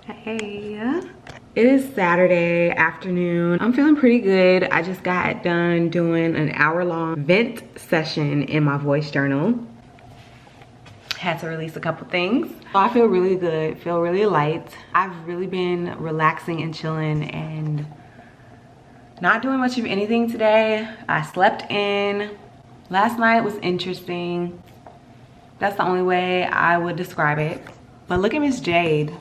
Hey, it is Saturday afternoon. I'm feeling pretty good. I just got done doing an hour-long vent session in my voice journal. Had to release a couple things. So I feel really good, feel really light. I've really been relaxing and chilling and not doing much of anything today. I slept in. Last night was interesting. That's the only way I would describe it. But look at Miss Jade.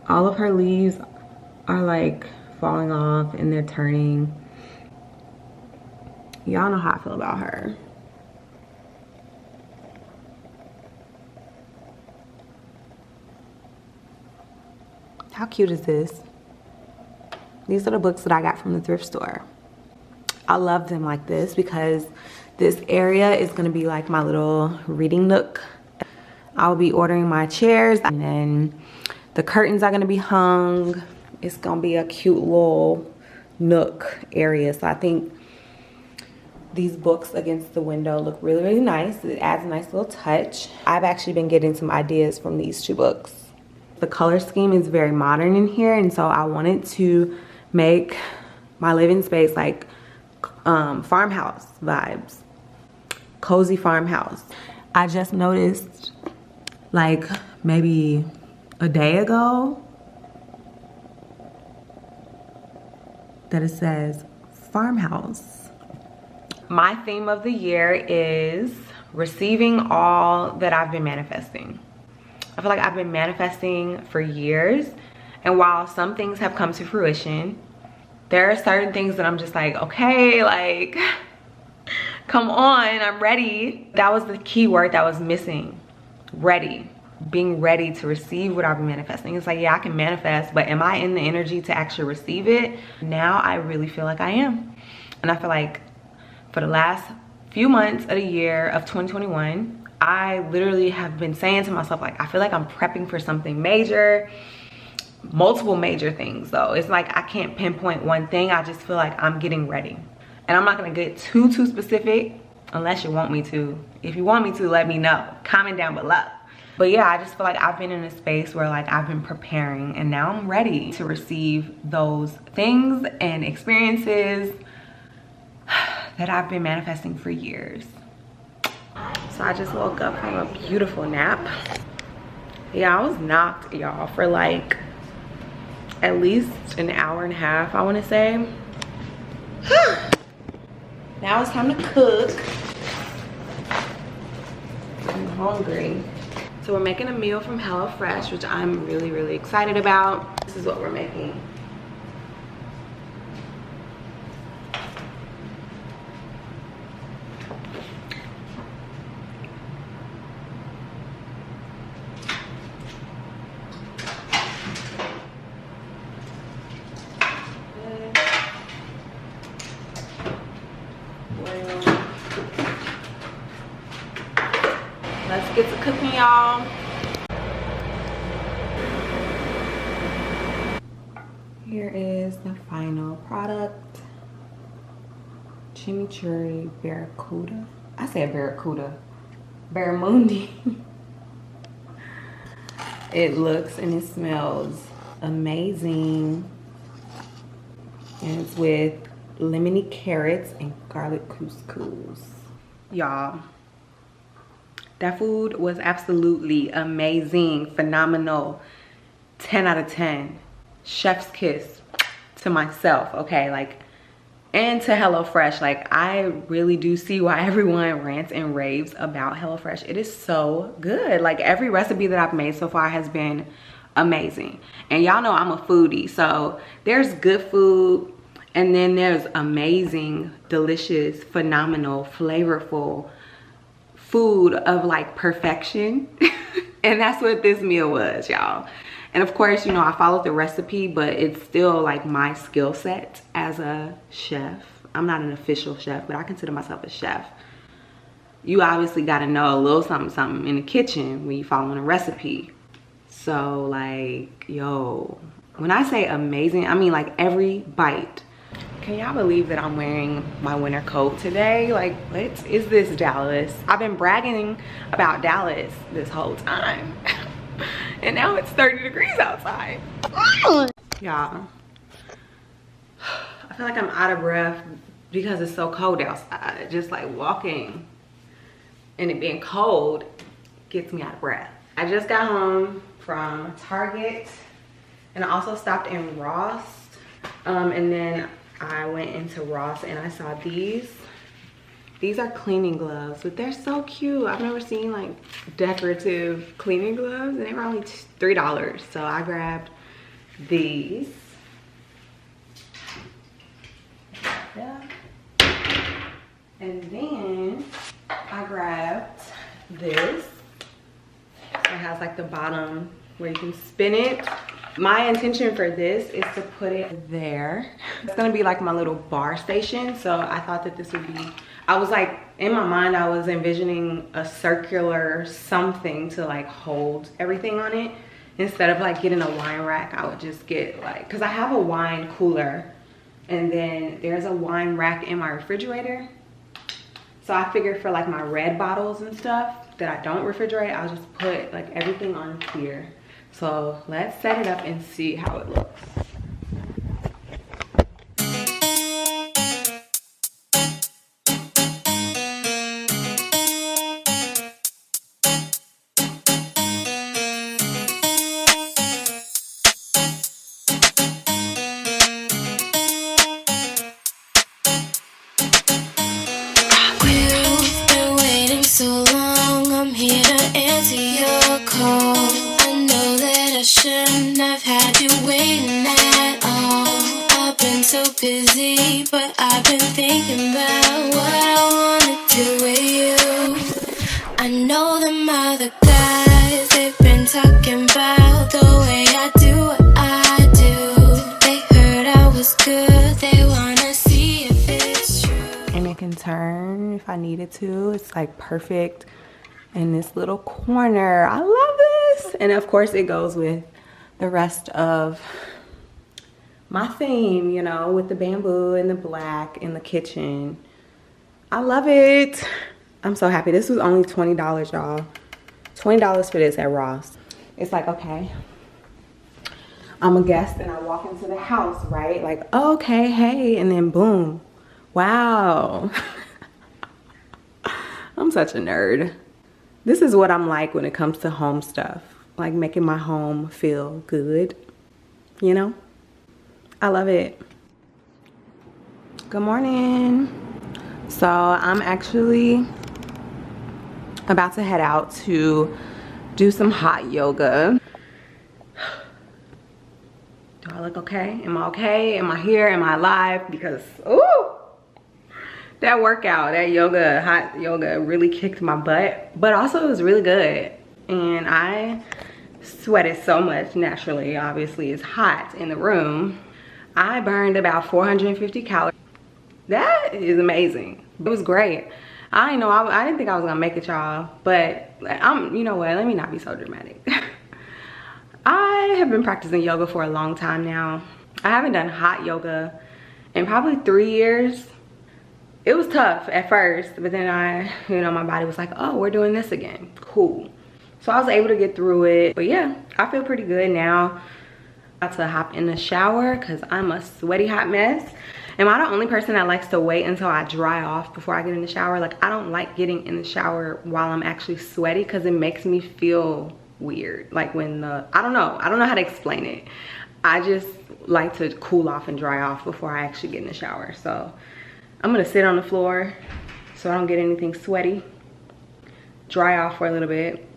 All of her leaves are like falling off and they're turning. Y'all know how I feel about her. How cute is this? These are the books that I got from the thrift store. I love them like this because this area is gonna be like my little reading nook. I'll be ordering my chairs and then the curtains are gonna be hung. It's gonna be a cute little nook area. So I think these books against the window look really, really nice. It adds a nice little touch. I've actually been getting some ideas from these two books. The color scheme is very modern in here, and so I wanted to make my living space like farmhouse vibes. Cozy farmhouse. I just noticed like maybe a day ago that it says farmhouse. My theme of the year is receiving all that I've been manifesting. I feel like I've been manifesting for years, and while some things have come to fruition, there are certain things that I'm just like, okay, like, come on, I'm ready. That was the key word that was missing. Ready. Being ready to receive what I've been manifesting. It's like, yeah, I can manifest, but am I in the energy to actually receive it? Now I really feel like I am. And I feel like for the last few months of the year of 2021, I literally have been saying to myself, like, I feel like I'm prepping for something major. Multiple major things though. It's like I can't pinpoint one thing. I just feel like I'm getting ready. And I'm not gonna get too specific unless you want me to. If you want me to, let me know. Comment down below. But yeah, I just feel like I've been in a space where like I've been preparing and now I'm ready to receive those things and experiences that I've been manifesting for years. So I just woke up from a beautiful nap. Yeah, I was knocked, y'all, for like at least an hour and a half, I wanna say. Now it's time to cook. I'm hungry. So we're making a meal from HelloFresh, which I'm really, really excited about. This is what we're making. Let's get to cooking, y'all. Here is the final product. Chimichurri barracuda. I said barracuda. Barramundi. It looks and it smells amazing. And it's with lemony carrots and garlic couscous. Y'all, that food was absolutely amazing, phenomenal, 10 out of 10. Chef's kiss to myself, okay? Like, and to HelloFresh. Like, I really do see why everyone rants and raves about HelloFresh. It is so good. Like, every recipe that I've made so far has been amazing. And y'all know I'm a foodie, so there's good food and then there's amazing, delicious, phenomenal, flavorful food of like perfection. And that's what this meal was, y'all. And of course, you know, I followed the recipe, but it's still like my skill set as a chef. I'm not an official chef, but I consider myself a chef. You obviously got to know a little something in the kitchen when you following a recipe. So like, yo, when I say amazing, I mean like every bite. Can y'all believe that I'm wearing my winter coat today? Like, what is this, Dallas? I've been bragging about Dallas this whole time. And now it's 30 degrees outside. Y'all, I feel like I'm out of breath because it's so cold outside. Just like walking and it being cold gets me out of breath. I just got home from Target and I also stopped in Ross. And then I went into Ross and I saw these. These are cleaning gloves, but they're so cute. I've never seen like decorative cleaning gloves, and they were only $3. So I grabbed these. Yeah. And then I grabbed this. It has like the bottom where you can spin it. My intention for this is to put it there. It's gonna be like my little bar station. So I thought that this would be, I was like, in my mind, I was envisioning a circular something to like hold everything on it. Instead of like getting a wine rack, I would just get like, cause I have a wine cooler and then there's a wine rack in my refrigerator. So I figured for like my red bottles and stuff that I don't refrigerate, I'll just put like everything on here. So let's set it up and see how it looks. So long, I'm here to answer your call. I know that I shouldn't have had you waiting at all. I've been so busy, but I've been thinking about what I wanna do with you. I know them other guys, they've been talking about the way I do what I do. They heard I was good, they wanna see if it's true. And it can turn if I needed to. It's like perfect in this little corner. I love this. And of course it goes with the rest of my theme, you know, with the bamboo and the black in the kitchen. I love it. I'm so happy. This was only $20, y'all. $20 for this at Ross. It's like, okay, I'm a guest and I walk into the house, right? Like, okay, hey, and then boom. Wow. I'm such a nerd. This is what I'm like when it comes to home stuff. Like making my home feel good, you know? I love it. Good morning. So I'm actually about to head out to do some hot yoga. Do I look okay? Am I okay? Am I here? Am I alive? Because, ooh, that workout, that yoga, hot yoga really kicked my butt, but also it was really good. And I sweated so much naturally. Obviously it's hot in the room. I burned about 450 calories. That is amazing. It was great. I didn't know, I didn't think I was gonna make it, y'all, but you know what, let me not be so dramatic. I have been practicing yoga for a long time now. I haven't done hot yoga in probably 3 years. It was tough at first, but then my body was like, oh, we're doing this again, cool. So I was able to get through it, but yeah, I feel pretty good now. About to hop in the shower because I'm a sweaty hot mess. Am I the only person that likes to wait until I dry off before I get in the shower? Like, I don't like getting in the shower while I'm actually sweaty because it makes me feel weird. Like when I don't know how to explain it. I just like to cool off and dry off before I actually get in the shower. So I'm gonna sit on the floor so I don't get anything sweaty, dry off for a little bit,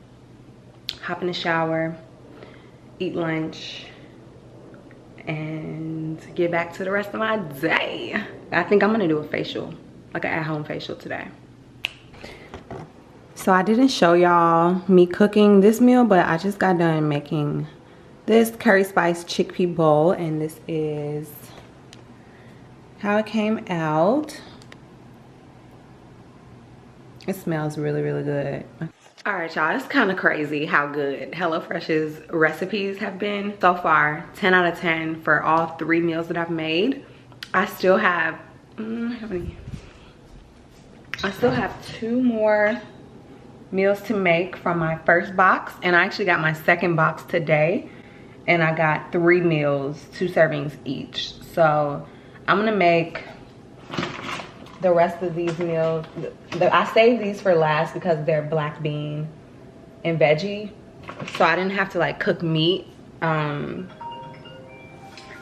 hop in the shower, eat lunch, and get back to the rest of my day. I think I'm gonna do a facial, like an at-home facial today. So I didn't show y'all me cooking this meal, but I just got done making this curry spice chickpea bowl, and this is how it came out. It smells really, really good. All right, y'all, it's kind of crazy how good HelloFresh's recipes have been so far. 10 out of 10 for all 3 meals that I've made. I still have, I still have 2 more meals to make from my first box, and I actually got my second box today, and I got 3 meals, 2 servings each. So I'm gonna make the rest of these meals. I saved these for last because they're black bean and veggie, so I didn't have to like cook meat, and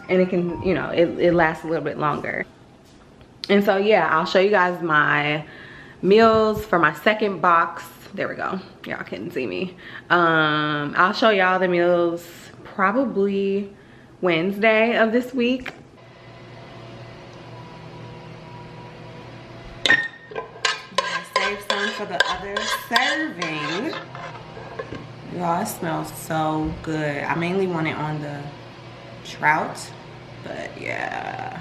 it can, you know, it lasts a little bit longer. And so yeah, I'll show you guys my meals for my second box. There we go, y'all couldn't see me. I'll show y'all the meals probably Wednesday of this week. Save some for the other serving. Y'all, it smells so good. I mainly want it on the trout, but yeah.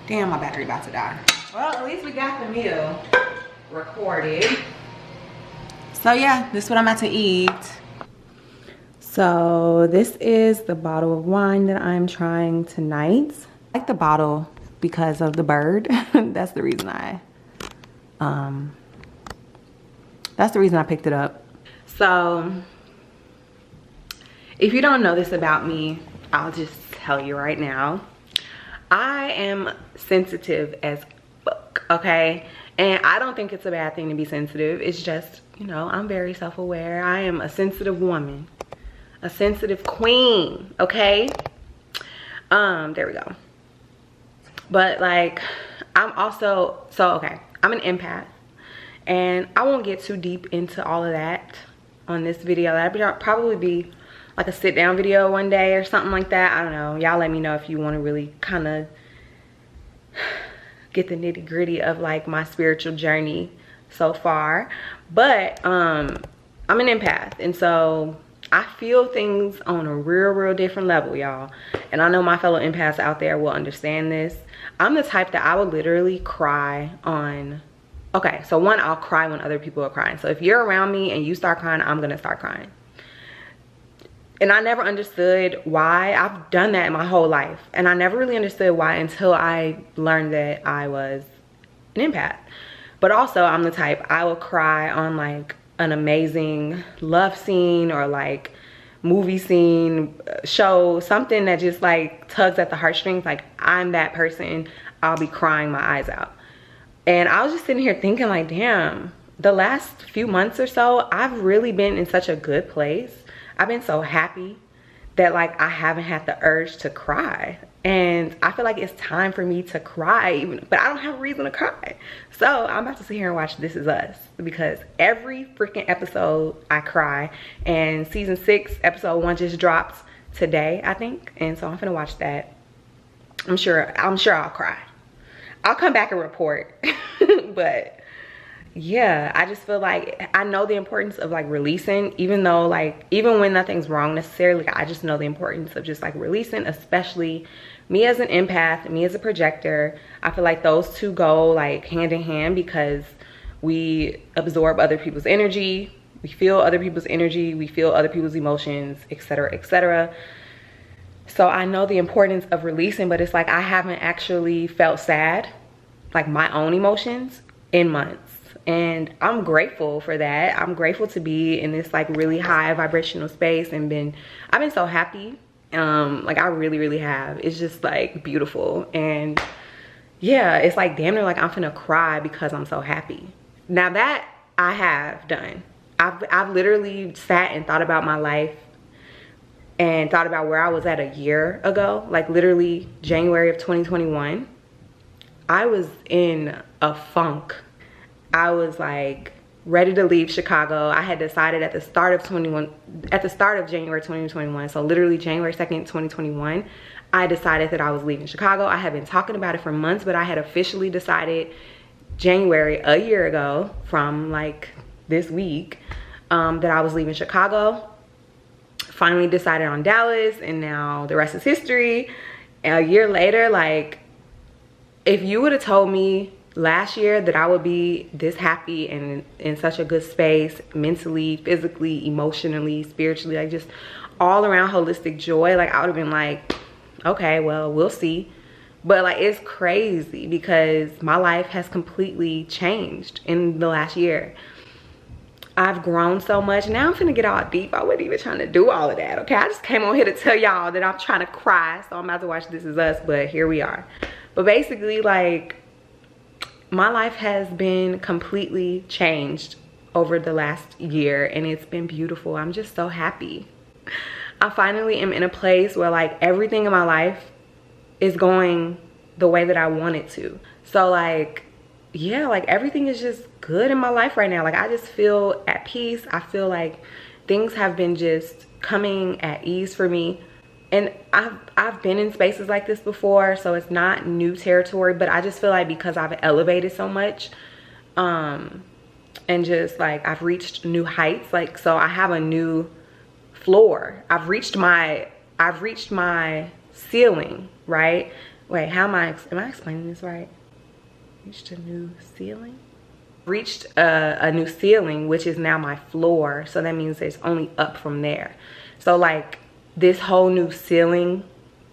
Damn, my battery about to die. Well, at least we got the meal recorded. So yeah, this is what I'm about to eat. So this is the bottle of wine that I'm trying tonight. I like the bottle because of the bird. That's the reason I picked it up. So if you don't know this about me, I'll just tell you right now. I am sensitive as fuck, okay? And I don't think it's a bad thing to be sensitive. It's just, you know, I'm very self-aware. I am a sensitive woman, a sensitive queen, okay? There we go. But like, I'm also, okay, I'm an empath, and I won't get too deep into all of that on this video. That'd probably be like a sit down video one day or something like that. I don't know. Y'all let me know if you want to really kind of get the nitty gritty of like my spiritual journey so far. But I'm an empath, and so I feel things on a real different level, y'all. And I know my fellow empaths out there will understand this. I'm the type that I would literally cry on, okay, so one, I'll cry when other people are crying. So if you're around me and you start crying, I'm gonna start crying. And I never understood why. I've done that my whole life, and I never really understood why until I learned that I was an empath. But also, I'm the type, I will cry on like an amazing love scene or like movie scene, show, something that just like tugs at the heartstrings. Like, I'm that person. I'll be crying my eyes out. And I was just sitting here thinking like, damn, the last few months or so, I've really been in such a good place. I've been so happy that like I haven't had the urge to cry. And I feel like it's time for me to cry, but I don't have a reason to cry. So I'm about to sit here and watch This Is Us, because every freaking episode I cry. And season 6, episode 1 just dropped today, I think. And so I'm gonna watch that. I'm sure I'll cry. I'll come back and report. But yeah, I just feel like I know the importance of like releasing, even though like, even when nothing's wrong necessarily, I just know the importance of just like releasing, especially me as an empath, me as a projector. I feel like those two go like hand in hand, because we absorb other people's energy, we feel other people's energy, we feel other people's emotions, etc., etc. So I know the importance of releasing, but it's like I haven't actually felt sad, like my own emotions, in months. And I'm grateful for that. I'm grateful to be in this like really high vibrational space, and I've been so happy. Like I really have. It's just like beautiful. And yeah, it's like damn near like I'm finna cry because I'm so happy. Now that I have done, I've literally sat and thought about my life and thought about where I was at a year ago. Like literally January of 2021, I was in a funk. I was like ready to leave Chicago. I had decided at the start of January 2021, so literally January 2nd, 2021, I decided that I was leaving Chicago. I had been talking about it for months, but I had officially decided January, a year ago from like this week, that I was leaving Chicago. Finally decided on Dallas, and now the rest is history. And a year later, like, if you would have told me last year that I would be this happy and in such a good space, mentally, physically, emotionally, spiritually, like just all around holistic joy, like I would have been like, okay, well, we'll see. But like, it's crazy because my life has completely changed in the last year. I've grown so much. Now I'm finna get all deep. I wasn't even trying to do all of that, okay? I just came on here to tell y'all that I'm trying to cry. So I'm about to watch This Is Us, but here we are. But basically, like, my life has been completely changed over the last year, and it's been beautiful. I'm just so happy. I finally am in a place where, like, everything in my life is going the way that I want it to. So, like, yeah, like, everything is just good in my life right now. Like, I just feel at peace. I feel like things have been just coming at ease for me. And I've been in spaces like this before, so it's not new territory, but I just feel like because I've elevated so much, and just like I've reached new heights, like, so I have a new floor. I've reached my ceiling, right? Wait, am I explaining this right? Reached a new ceiling? Reached a new ceiling, which is now my floor. So that means it's only up from there. So like this whole new ceiling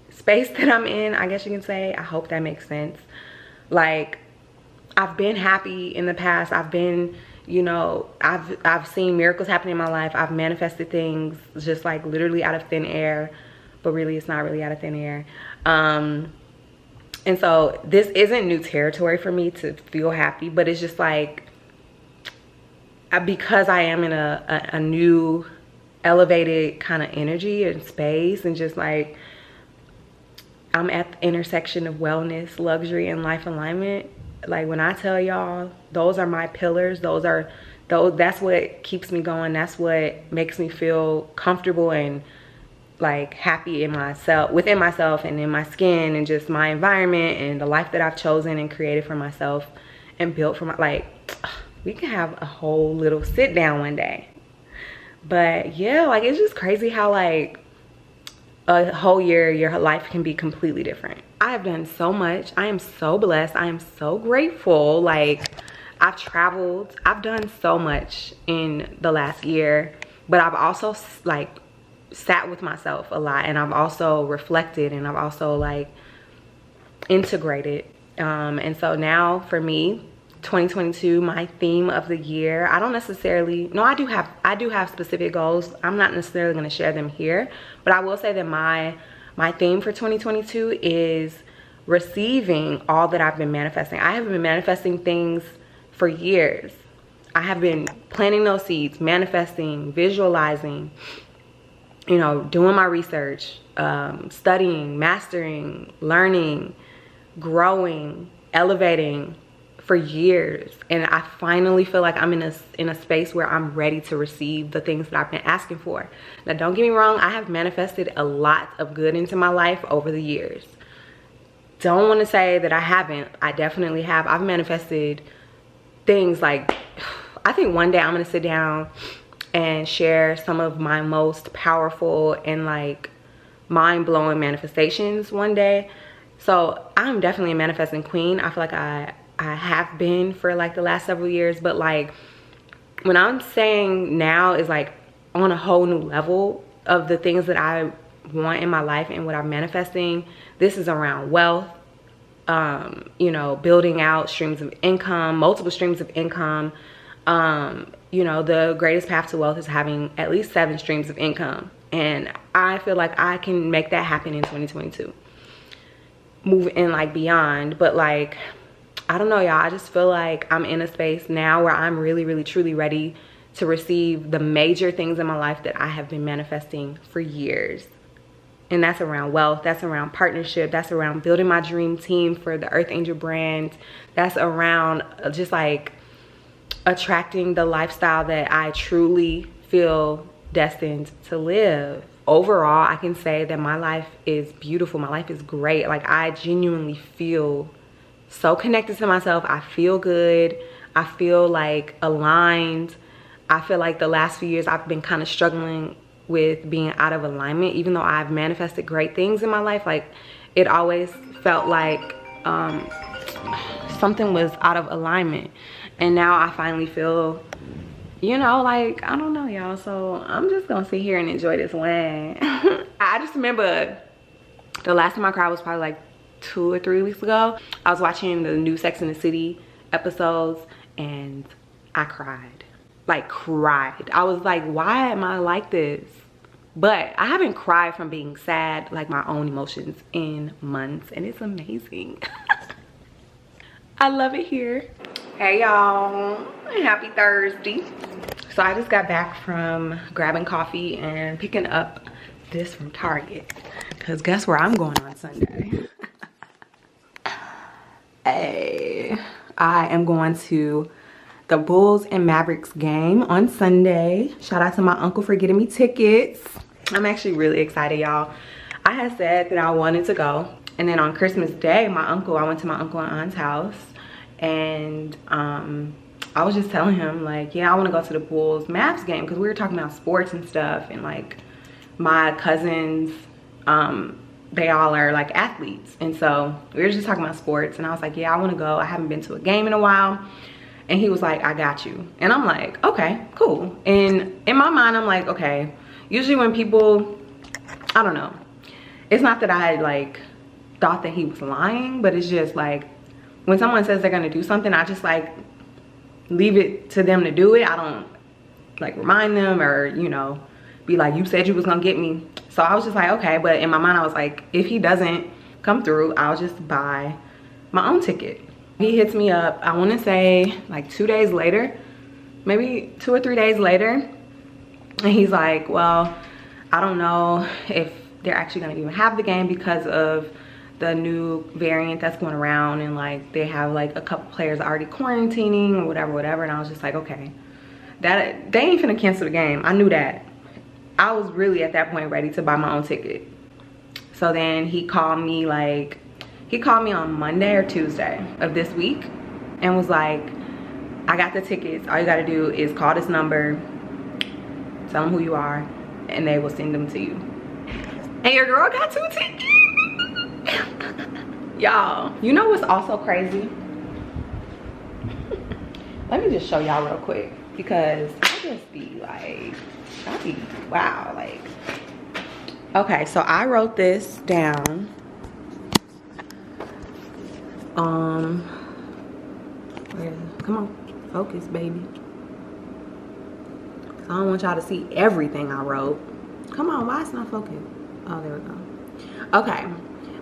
space that I'm in, I guess you can say, I hope that makes sense. Like, I've been happy in the past. I've been, you know, I've seen miracles happen in my life. I've manifested things just like literally out of thin air, but really it's not really out of thin air. And so this isn't new territory for me to feel happy, but it's just like, because I am in a new elevated kind of energy and space, and just like I'm at the intersection of wellness, luxury, and life alignment. Like, when I tell y'all, those are my pillars. That's what keeps me going. That's what makes me feel comfortable and like happy in myself, within myself, and in my skin, and just my environment, and the life that I've chosen and created for myself and built for my, like, we can have a whole little sit down one day. But yeah, like, it's just crazy how like a whole year your life can be completely different. I have done so much. I am so blessed. I am so grateful. Like, I've traveled, I've done so much in the last year, but I've also like sat with myself a lot, and I've also reflected, and I've also like integrated. And so now for me, 2022, my theme of the year, I don't necessarily, no, I do have specific goals. I'm not necessarily going to share them here, but I will say that my theme for 2022 is receiving all that I've been manifesting. I have been manifesting things for years. I have been planting those seeds, manifesting, visualizing, you know, doing my research, studying, mastering, learning, growing, elevating for years. And I finally feel like I'm in a space where I'm ready to receive the things that I've been asking for. Now, don't get me wrong, I have manifested a lot of good into my life over the years. Don't want to say that I haven't. I definitely have. I've manifested things like, I think one day I'm going to sit down and share some of my most powerful and like mind-blowing manifestations one day. So I'm definitely a manifesting queen. I feel like I have been for like the last several years, but like when I'm saying now is like on a whole new level of the things that I want in my life and what I'm manifesting. This is around wealth, you know, building out streams of income, multiple streams of income. You know, the greatest path to wealth is having at least 7 streams of income. And I feel like I can make that happen in 2022. Move in like beyond, but like, I don't know, y'all. I just feel like I'm in a space now where I'm really, really, truly ready to receive the major things in my life that I have been manifesting for years. And that's around wealth. That's around partnership. That's around building my dream team for the Earth Angel brand. That's around just like attracting the lifestyle that I truly feel destined to live. Overall, I can say that my life is beautiful. My life is great. Like, I genuinely feel so connected to myself. I feel good. I feel like aligned. I feel like the last few years I've been kind of struggling with being out of alignment. Even though I've manifested great things in my life, like, it always felt like something was out of alignment. And now I finally feel, you know, like, I don't know, y'all. So I'm just gonna sit here and enjoy this wine. I just remember the last time I cried was probably like 2 or 3 weeks ago. I was watching the new Sex and the City episodes and I cried. like cried. I was like, why am I like this? But I haven't cried from being sad, like my own emotions, in months, and it's amazing. I love it here. Hey y'all, happy Thursday. So I just got back from grabbing coffee and picking up this from Target, because guess where I'm going on Sunday? Hey, I am going to the Bulls and Mavericks game on Sunday. Shout out to my uncle for getting me tickets. I'm actually really excited, y'all. I had said that I wanted to go, and then on Christmas Day, I went to my uncle and aunt's house, and I was just telling him, like, yeah, I want to go to the Bulls Mavs game, because we were talking about sports and stuff, and like my cousins, they all are like athletes, and so we were just talking about sports, and I was like, yeah, I want to go. I haven't been to a game in a while. And he was like, I got you. And I'm like, okay, cool. And in my mind, I'm like, okay, usually when people, I don't know, it's not that I like thought that he was lying, but it's just like when someone says they're gonna do something, I just like leave it to them to do it. I don't like remind them or, you know, be like, you said you was gonna get me. So I was just like, okay. But in my mind, I was like, if he doesn't come through, I'll just buy my own ticket. He hits me up, I want to say like 2 days later, maybe 2 or 3 days later. And he's like, well, I don't know if they're actually going to even have the game because of the new variant that's going around. And like they have like a couple players already quarantining or whatever. And I was just like, okay, that they ain't finna cancel the game. I knew that. I was really at that point ready to buy my own ticket. So then he called me like, he called me on Monday or Tuesday of this week and was like, I got the tickets. All you gotta do is call this number, tell them who you are, and they will send them to you. And your girl got 2 tickets. Y'all, you know what's also crazy? Let me just show y'all real quick, because I just be like, wow, like. Okay, so I wrote this down. Come on, focus, baby. I don't want y'all to see everything I wrote. Come on, why it's not focused? Oh, there we go. Okay,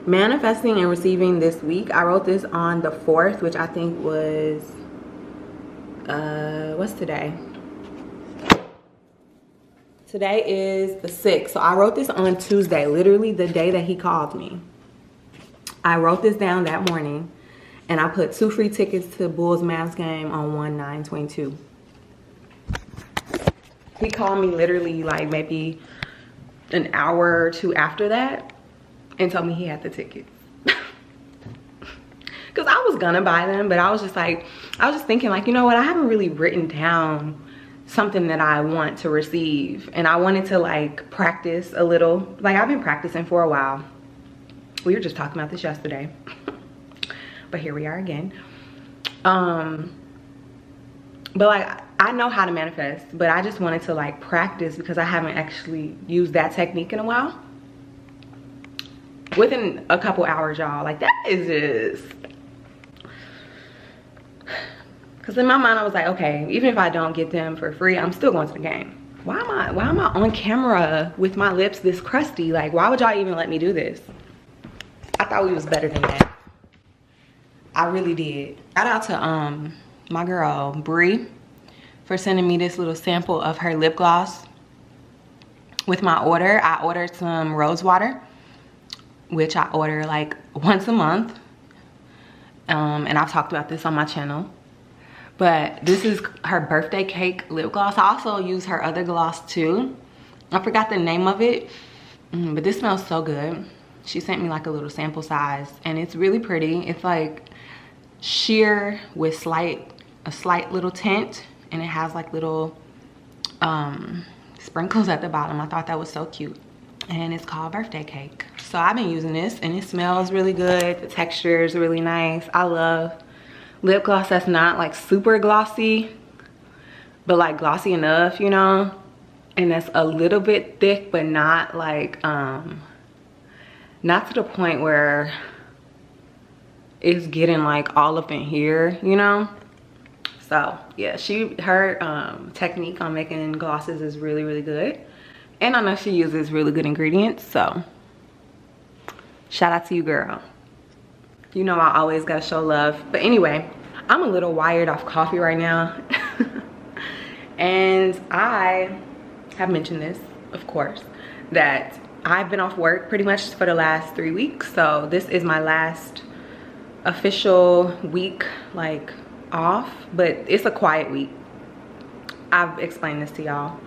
manifesting and receiving this week. I wrote this on the 4th, which I think was, what's today? Today is the 6th. So I wrote this on Tuesday, literally the day that he called me. I wrote this down that morning, and I put 2 free tickets to Bulls Mavs game on 1/9/22. He called me literally like maybe an hour or 2 after that and told me he had the tickets. Because I was gonna buy them, but I was just like, I was just thinking like, you know what, I haven't really written down something that I want to receive, and I wanted to like practice a little. Like I've been practicing for a while. We were just talking about this yesterday. But here we are again. But like I know how to manifest, but I just wanted to like practice because I haven't actually used that technique in a while. Within a couple hours, y'all, like that is just, because in my mind I was like, okay, even if I don't get them for free, I'm still going to the game. Why am I on camera with my lips this crusty? Like, why would y'all even let me do this? I thought we was better than that. I really did. Shout out to my girl Bree for sending me this little sample of her lip gloss with my order. I ordered some rose water, which I order like once a month. And I've talked about this on my channel. But this is her birthday cake lip gloss. I also use her other gloss too. I forgot the name of it, but this smells so good. She sent me like a little sample size, and it's really pretty. It's like sheer with a slight little tint, and it has like little sprinkles at the bottom. I thought that was so cute. And it's called birthday cake. So I've been using this, and it smells really good. The texture is really nice. I love lip gloss that's not like super glossy, but like glossy enough, you know, and that's a little bit thick, but not like not to the point where it's getting like all up in here, you know. So yeah, her technique on making glosses is really, really good. And I know she uses really good ingredients, so shout out to you, girl. You know I always gotta show love. But anyway, I'm a little wired off coffee right now. And I have mentioned this, of course, that I've been off work pretty much for the last 3 weeks. So this is my last official week like off, but it's a quiet week. I've explained this to y'all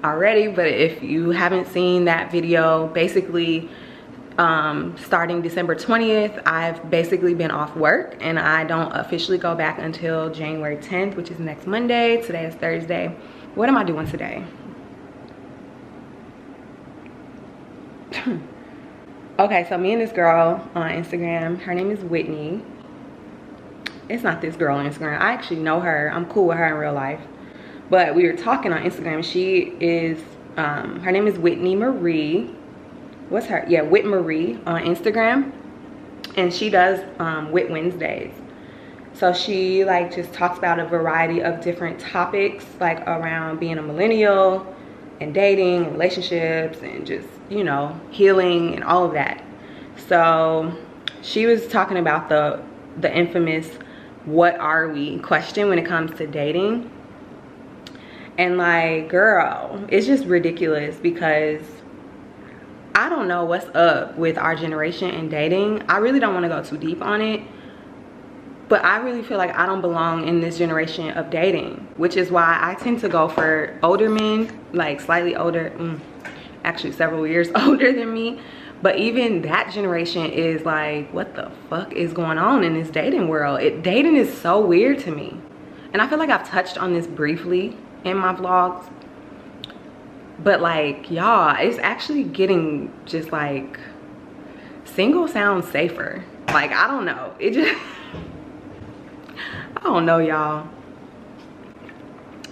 already, but if you haven't seen that video, basically starting December 20th, I've basically been off work, and I don't officially go back until January 10th, which is next Monday. Today is Thursday. What am I doing today? Okay, so me and this girl on Instagram, her name is Whitney. It's not this girl on Instagram. I actually know her. I'm cool with her in real life. But we were talking on Instagram. She is, her name is Whitney Marie. What's her? Yeah, Whit Marie on Instagram. And she does Whit Wednesdays. So she like just talks about a variety of different topics, like around being a millennial and dating and relationships and just, you know, healing and all of that. So she was talking about the infamous "what are we" question when it comes to dating. And like, girl, it's just ridiculous because I don't know what's up with our generation and dating. I really don't want to go too deep on it, but I really feel like I don't belong in this generation of dating, which is why I tend to go for older men, like slightly older, actually several years older than me. But even that generation is like, what the fuck is going on in this dating world? Dating is so weird to me. And I feel like I've touched on this briefly in my vlogs. But like, y'all, it's actually getting just like, single sounds safer. Like, I don't know. It just, I don't know, y'all.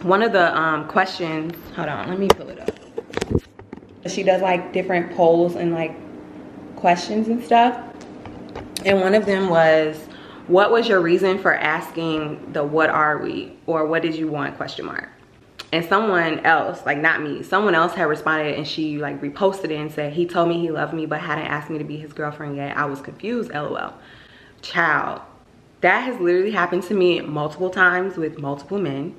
One of the questions, hold on, let me pull it up. She does like different polls and like questions and stuff. And one of them was, what was your reason for asking the "what are we" or "what did you want?" ? And someone else, like not me, someone else had responded, and she like reposted it and said, he told me he loved me but hadn't asked me to be his girlfriend yet. I was confused, LOL. Child, that has literally happened to me multiple times with multiple men.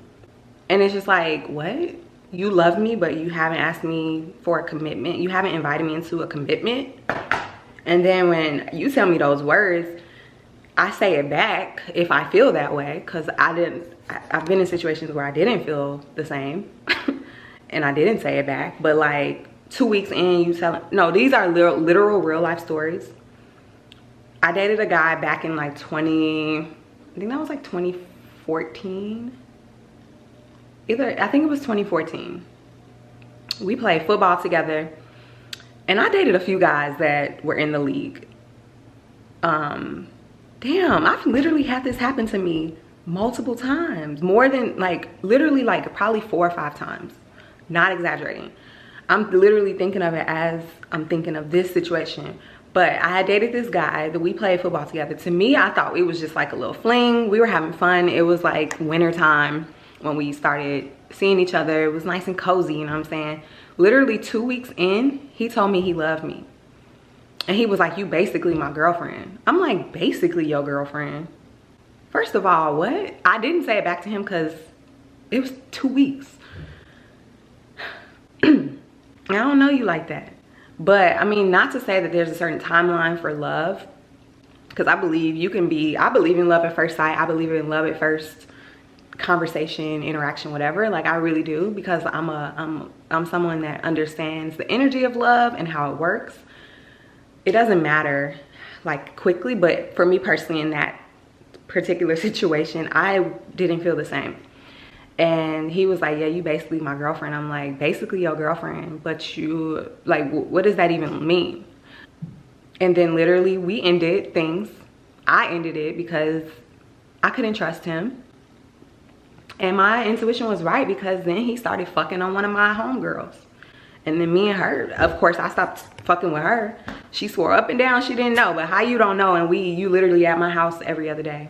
And it's just like, what? You love me but you haven't asked me for a commitment. You haven't invited me into a commitment. And then when you tell me those words, I say it back if I feel that way, because I've been in situations where I didn't feel the same and I didn't say it back. But like 2 weeks in, you tell, no, these are literal real life stories. I dated a guy back in like I think that was like 2014. I think it was 2014. We played football together, and I dated a few guys that were in the league. Damn, I've literally had this happen to me multiple times. More than like, literally like probably 4 or 5 times. Not exaggerating. I'm literally thinking of it as I'm thinking of this situation. But I had dated this guy that we played football together. To me, I thought it was just like a little fling. We were having fun. It was like winter time when we started seeing each other. It was nice and cozy, you know what I'm saying? Literally 2 weeks in, he told me he loved me. And he was like, you basically my girlfriend. I'm like, basically your girlfriend? First of all, what? I didn't say it back to him because it was 2 weeks. I don't know you like that. But I mean, not to say that there's a certain timeline for love, because I believe in love at first sight. I believe in love at first conversation, interaction, whatever. Like, I really do, because I'm someone that understands the energy of love and how it works. It doesn't matter like quickly, but for me personally in that particular situation, I didn't feel the same. And he was like, yeah, you basically my girlfriend. I'm like, basically your girlfriend, but you, like, what does that even mean? And then literally we ended things. I ended it because I couldn't trust him. And my intuition was right, because then he started fucking on one of my homegirls. And then me and her, of course, I stopped fucking with her. She swore up and down she didn't know, but how you don't know? And you literally at my house every other day.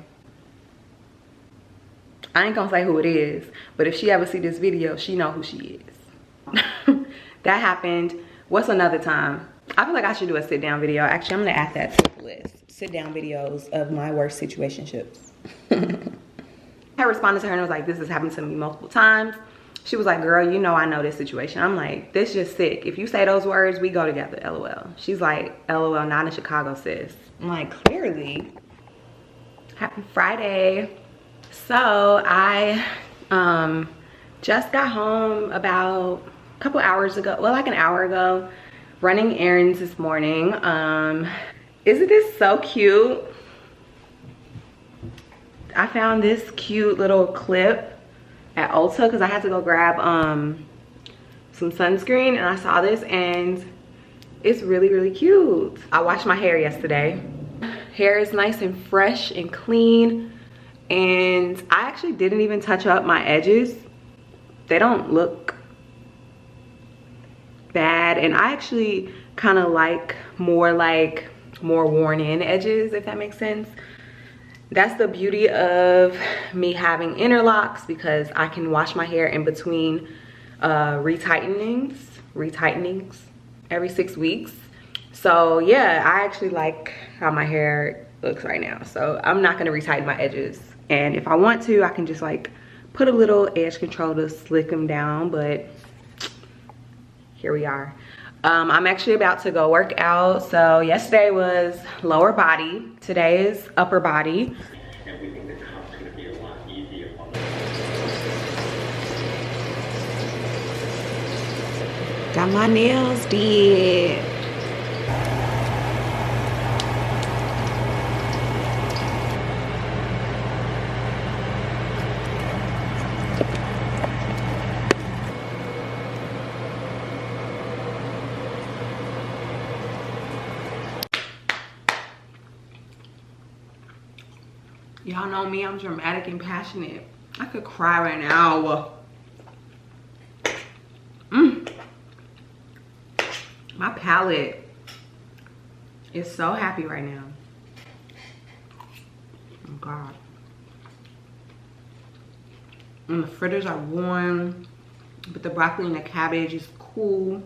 I ain't gonna say who it is, but if she ever see this video, she know who she is. That happened. What's another time? I feel like I should do a sit down video. Actually, I'm gonna add that to the list. Sit down videos of my worst situationships. I responded to her and was like, this has happened to me multiple times. She was like, girl, you know I know this situation. I'm like, this just sick. If you say those words, we go together, LOL. She's like, LOL, not in Chicago, sis. I'm like, clearly. Happy Friday. So I just got home about a couple hours ago, well, like an hour ago, running errands this morning. Isn't this so cute? I found this cute little clip at Ulta because I had to go grab some sunscreen, and I saw this and it's really, really cute. I washed my hair yesterday. Hair is nice and fresh and clean, and I actually didn't even touch up my edges. They don't look bad, and I actually kind of like more worn in edges, if that makes sense. That's the beauty of me having interlocks, because I can wash my hair in between retightenings every 6 weeks. So yeah, I actually like how my hair looks right now. So I'm not gonna retighten my edges. And if I want to, I can just like put a little edge control to slick them down, but here we are. I'm actually about to go work out. So yesterday was lower body, today is upper body. And we think the comp's gonna be a lot easier on Got my nails did. Y'all know me, I'm dramatic and passionate. I could cry right now. My palate is so happy right now. Oh God. And the fritters are warm, but the broccoli and the cabbage is cool.